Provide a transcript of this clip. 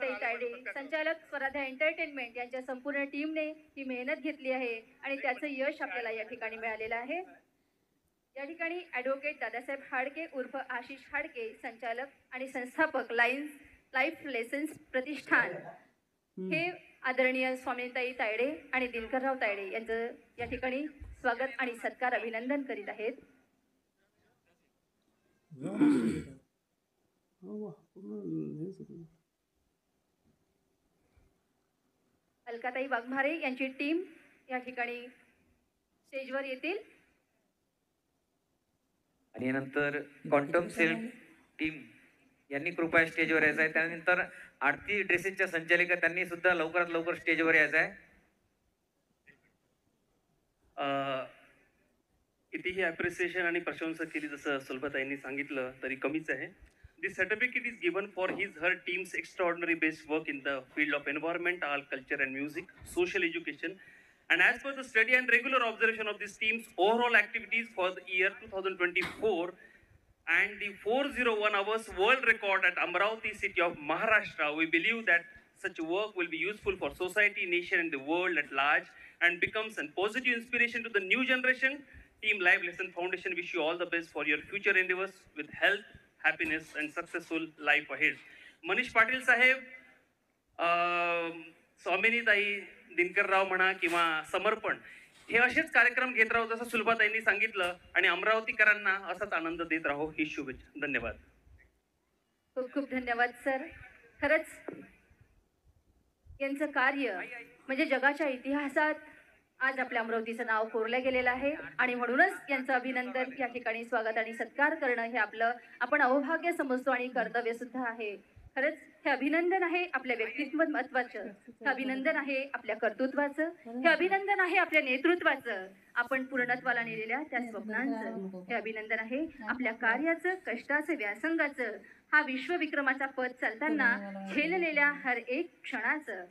स्वामीताई तायडे, संचालक स्वराध्या एंटरटेनमेंट यांच्या संपूर्ण टीमने ही मेहनत घेतली आहे आणि त्याचं यश आपल्याला या ठिकाणी मिळालेलं आहे। या ठिकाणी ॲडव्होकेट दादासाहेब हाडके उर्फ आशिष हाडके, संचालक आणि संस्थापक लाईफ लेसन्स प्रतिष्ठान, हे आदरणीय स्वामीताई तायडे आणि दिनकरराव तायडे यांचं या ठिकाणी स्वागत आणि सत्कार अभिनंदन करीत आहेत। अलकाताई वाघमारे यांची टीम या ठिकाणी स्टेजवर येतील आणि नंतर क्वांटम सेल टीम यांनी कृपया स्टेजवर यायचं आहे। त्यानंतर आरती ड्रेसेसच्या संचालिका त्यांनी सुद्धा लवकरात लवकर स्टेजवर यायचं आहे। कितीही अप्रिसिएशन आणि प्रशंसा केली जसं सुलभाताईंनी सांगितलं तरी कमीच आहे। This certificate is given for her team's extraordinary best work in the field of environment, art, culture and music, social education, and as per the steady and regular observation of this team's overall activities for the year 2024 and the 401 hours world record at Amravati city of Maharashtra, we believe that such work will be useful for society, nation and the world at large and becomes a positive inspiration to the new generation. Team Live Lesson Foundation wish you all the best for your future endeavors with health, happiness and successful life ahead. Manish Patil साहेब, स्वामिनीताई, दिनकरराव म्हणा किंवा समर्पण, हे असेच कार्यक्रम घेत राहू जसं सुलभाताईंनी सांगितलं आणि अमरावतीकरांना असाच आनंद देत राहू ही शुभेच्छा। धन्यवाद। खूप खूप धन्यवाद सर। खरंच यांचं कार्य म्हणजे जगाच्या इतिहासात आज आपल्या अमरावतीचं नाव कोरलं गेलेलं आहे आणि म्हणूनच यांचं अभिनंदन या ठिकाणी स्वागत आणि सत्कार करणं हे आपण अवभाग्य समजतो आणि कर्तव्य सुद्धा आहे। खरंच हे अभिनंदन आहे आपल्या व्यक्तिमत्वाचं, हे अभिनंदन आहे आपल्या कर्तृत्वाचं, हे अभिनंदन आहे आपल्या नेतृत्वाचं, आपण पूर्णत्वाला नेलेल्या त्या स्वप्नांचं, हे अभिनंदन आहे आपल्या कार्याचं, कष्टाचं, व्यासंगाचं, हा विश्वविक्रमाचा पद चालताना झेललेल्या हर एक क्षणाचं।